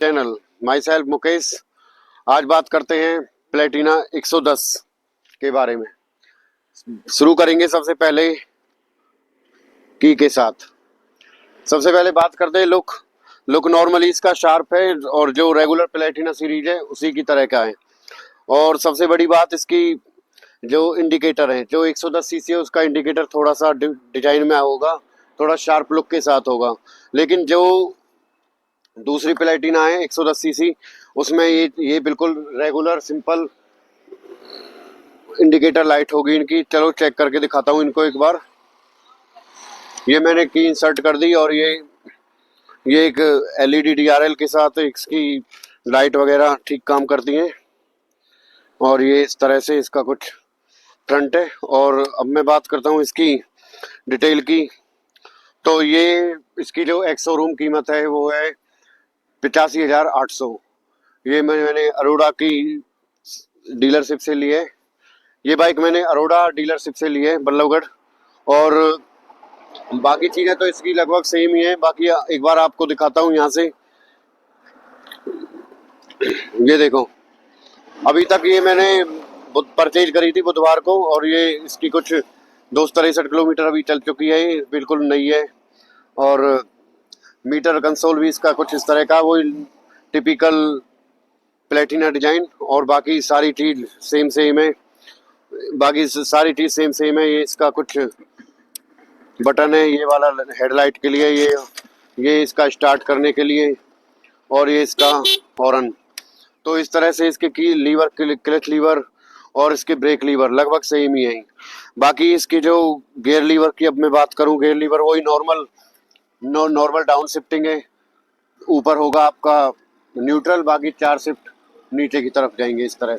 Channel my self Mukesh. आज बात करते हैं प्लेटिना 110 के बारे में। शुरू करेंगे सबसे पहले की के साथ। सबसे पहले बात करते हैं लुक नॉर्मली इसका शार्प है और जो रेगुलर प्लेटिना सीरीज है उसी की तरह का है। और सबसे बड़ी बात इसकी जो इंडिकेटर है, जो 110 सीसी है उसका इंडिकेटर थोड़ा सा डिजाइन में होगा, थोड़ा शार्प लुक के साथ होगा। लेकिन जो दूसरी प्लेटिना है 110 सीसी उसमें ये बिल्कुल रेगुलर सिंपल इंडिकेटर लाइट होगी इनकी। चलो चेक करके दिखाता हूँ इनको एक बार। ये मैंने की इंसर्ट कर दी और ये एक एलईडी डीआरएल के साथ इसकी लाइट वगैरह ठीक काम करती हैं। और ये इस तरह से इसका कुछ फ्रंट है। और अब मैं बात करता हूँ इसकी डिटेल की। तो ये इसकी जो एक्स शोरूम कीमत है वो है 85,800। ये मैंने अरोड़ा की डीलरशिप से ली है। ये बाइक मैंने अरोड़ा डीलरशिप से ली है बल्लभगढ़। और बाकी चीज़ें तो इसकी लगभग सेम ही है। बाकी एक बार आपको दिखाता हूँ यहाँ से। ये देखो, अभी तक ये मैंने परचेज करी थी बुधवार को और ये इसकी कुछ 263 किलोमीटर अभी चल चुकी है, बिल्कुल नई है। और मीटर कंसोल भी इसका कुछ इस तरह का, वो टिपिकल प्लेटिना डिजाइन। और बाकी सारी चीज सेम है। बाकी सारी चीज सेम है। ये इसका कुछ बटन है, ये वाला हेडलाइट के लिए, ये इसका स्टार्ट करने के लिए, और ये इसका हॉर्न। तो इस तरह से इसके की लीवर, क्लच लीवर और इसके ब्रेक लीवर लगभग सेम ही है। बाकी इसकी जो गियर लीवर की अब मैं बात करूं, गियर लीवर वही नॉर्मल डाउन शिफ्टिंग है। ऊपर होगा आपका न्यूट्रल, बाकी 4 शिफ्ट नीचे की तरफ जाएंगे इस तरह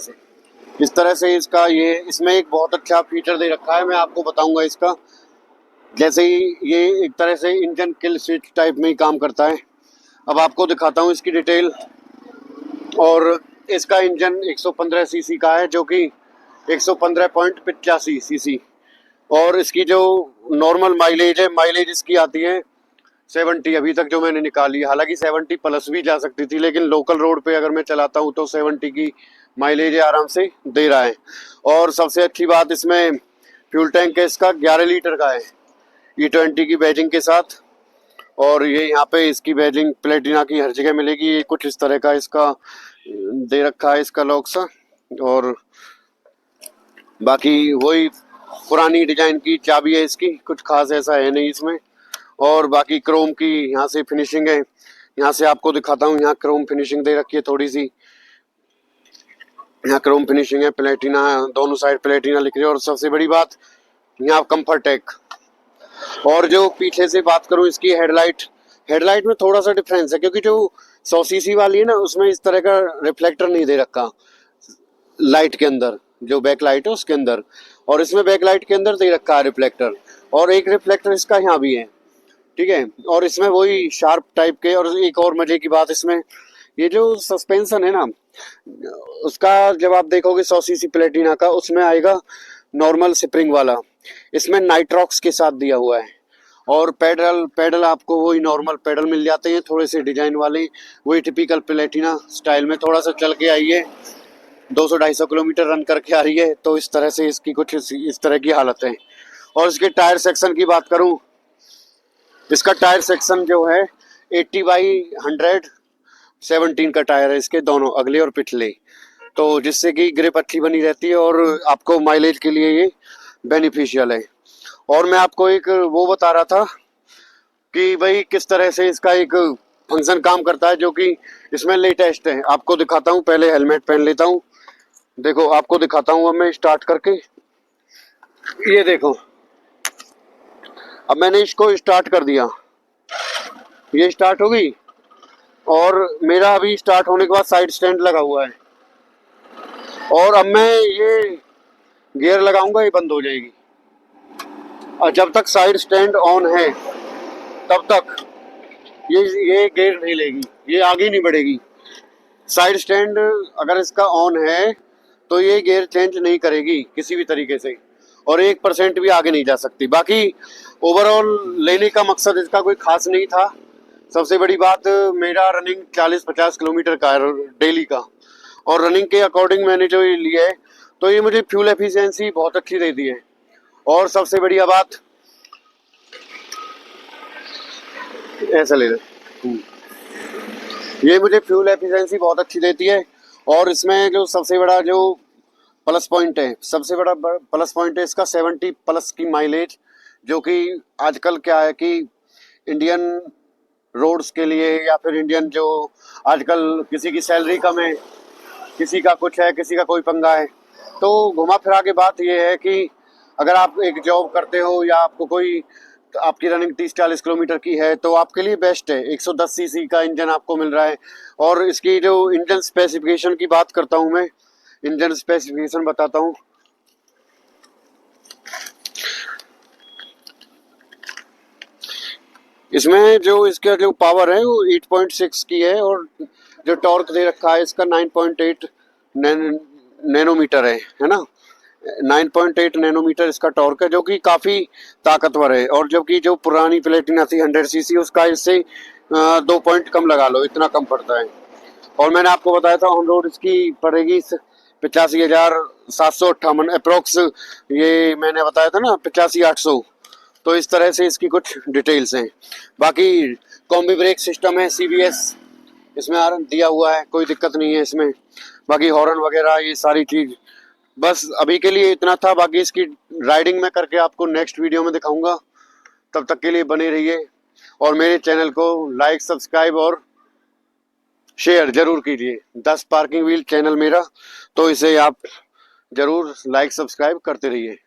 से इसका इसमें एक बहुत अच्छा फीचर दे रखा है, मैं आपको बताऊंगा इसका। जैसे ही ये एक तरह से इंजन किल स्विच टाइप में ही काम करता है। अब आपको दिखाता हूँ इसकी डिटेल। और इसका इंजन 115 सीसी का है, जो कि 115.85 सीसी। और इसकी जो नॉर्मल माइलेज है, माइलेज इसकी आती है 70 अभी तक जो मैंने निकाली। हालांकि 70 प्लस भी जा सकती थी, लेकिन लोकल रोड पे अगर मैं चलाता हूँ तो 70 की माइलेज आराम से दे रहा है। और सबसे अच्छी बात, इसमें फ्यूल टैंक है इसका 11 लीटर का है, E20 की बैजिंग के साथ। और ये यहाँ पे इसकी बैजिंग प्लेटिना की हर जगह मिलेगी। ये कुछ इस तरह का इसका दे रखा है इसका लॉक सा। और बाकी वही पुरानी डिजाइन की चाबी है इसकी, कुछ खास ऐसा है नहीं इसमें। और बाकी क्रोम की यहाँ से फिनिशिंग है, यहाँ से आपको दिखाता हूँ। यहाँ क्रोम फिनिशिंग दे रखी है थोड़ी सी, यहाँ क्रोम फिनिशिंग है। प्लेटिना दोनों साइड प्लेटिना लिख रही है। और सबसे बड़ी बात यहाँ कंफर्ट टेक। और जो पीछे से बात करूँ इसकी हेडलाइट में थोड़ा सा डिफरेंस है, क्योंकि जो 100 सीसी वाली है ना उसमें इस तरह का रिफ्लेक्टर नहीं दे रखा लाइट के अंदर, जो बैक लाइट है उसके अंदर। और इसमें बैक लाइट के अंदर दे रखा है रिफ्लेक्टर, और एक रिफ्लेक्टर इसका यहाँ भी है, ठीक है। और इसमें वही शार्प टाइप के। और एक और मजे की बात, इसमें ये जो सस्पेंशन है ना उसका, जब आप देखोगे 100 सीसी प्लेटिना का, उसमें आएगा नॉर्मल स्प्रिंग वाला, इसमें नाइट्रॉक्स के साथ दिया हुआ है। और पैडल आपको वही नॉर्मल पैडल मिल जाते हैं, थोड़े से डिजाइन वाले, वही टिपिकल प्लेटिना स्टाइल में। थोड़ा सा चल के आई है, 200-250 किलोमीटर रन करके आ रही है। तो इस तरह से इसकी कुछ इस तरह की हालत है। और इसके टायर सेक्शन की बात करूं, इसका टायर सेक्शन जो है 80/100 का टायर है इसके, दोनों अगले और पिछले। तो जिससे कि ग्रिप अच्छी बनी रहती है और आपको माइलेज के लिए ये बेनिफिशियल है। और मैं आपको एक वो बता रहा था कि भाई किस तरह से इसका एक फंक्शन काम करता है, जो कि इसमें लेटेस्ट है। आपको दिखाता हूँ, पहले हेलमेट पहन लेता हूँ। देखो आपको दिखाता हूँ अब मैं स्टार्ट करके। ये देखो, अब मैंने इसको स्टार्ट कर दिया, ये स्टार्ट हो गई। और मेरा अभी स्टार्ट होने के बाद साइड स्टैंड लगा हुआ है। और अब मैं ये गियर लगाऊंगा, ये बंद हो जाएगी। और जब तक साइड स्टैंड ऑन है तब तक ये गियर नहीं लेगी, ये आगे नहीं बढ़ेगी। साइड स्टैंड अगर इसका ऑन है तो ये गियर चेंज नहीं करेगी किसी भी तरीके से, और 1% भी आगे नहीं जा सकती। बाकी ओवरऑल लेने का मकसद इसका कोई खास नहीं था, सबसे बड़ी बात, मेरा रनिंग 40-50 किलोमीटर का है डेली का, और रनिंग के अकॉर्डिंग मैंने जो ये लिया है तो ये मुझे फ्यूल एफिशिएंसी बहुत अच्छी देती है। और सबसे बढ़िया बात, ऐसा ले ले, ये मुझे फ्यूल एफिशिएंसी बहुत अच्छी देती है। और इसमें जो सबसे बड़ा जो प्लस पॉइंट है, सबसे बड़ा प्लस पॉइंट है इसका 70 प्लस की माइलेज, जो कि आजकल क्या है कि इंडियन रोड्स के लिए या फिर इंडियन जो आजकल किसी की सैलरी कम है, किसी का कुछ है, किसी का कोई पंगा है, तो घुमा फिरा के बात ये है कि अगर आप एक जॉब करते हो या आपको कोई, तो आपकी रनिंग 30-40 किलोमीटर की है तो आपके लिए बेस्ट है। 110 सीसी का इंजन आपको मिल रहा है। और इसकी जो इंजन स्पेसिफिकेशन की बात करता हूँ मैं, इंजन स्पेसिफिकेशन बताता हूँ। इसमें जो इसका जो पावर है वो 8.6 की है, और जो टॉर्क दे रखा है इसका 9.8 नैनोमीटर है ना। 9.8 नैनोमीटर इसका टॉर्क है, जो कि काफ़ी ताकतवर है। और जबकि जो पुरानी प्लेटिना थी 100 सीसी, उसका इससे 2 पॉइंट कम लगा लो, इतना कम पड़ता है। और मैंने आपको बताया था ऑन रोड इसकी पड़ेगी 85,758 अप्रोक्स, ये मैंने बताया था ना 85,800। तो इस तरह से इसकी कुछ डिटेल्स हैं। बाकी कॉम्बी ब्रेक सिस्टम है, CBS इसमें दिया हुआ है, कोई दिक्कत नहीं है इसमें। बाकी हॉर्न वगैरह ये सारी चीज़, बस अभी के लिए इतना था। बाकी इसकी राइडिंग में करके आपको नेक्स्ट वीडियो में दिखाऊंगा। तब तक के लिए बने रहिए और मेरे चैनल को लाइक, सब्सक्राइब और शेयर जरूर कीजिए। 10 पार्किंग व्हील चैनल मेरा, तो इसे आप जरूर लाइक सब्सक्राइब करते रहिए।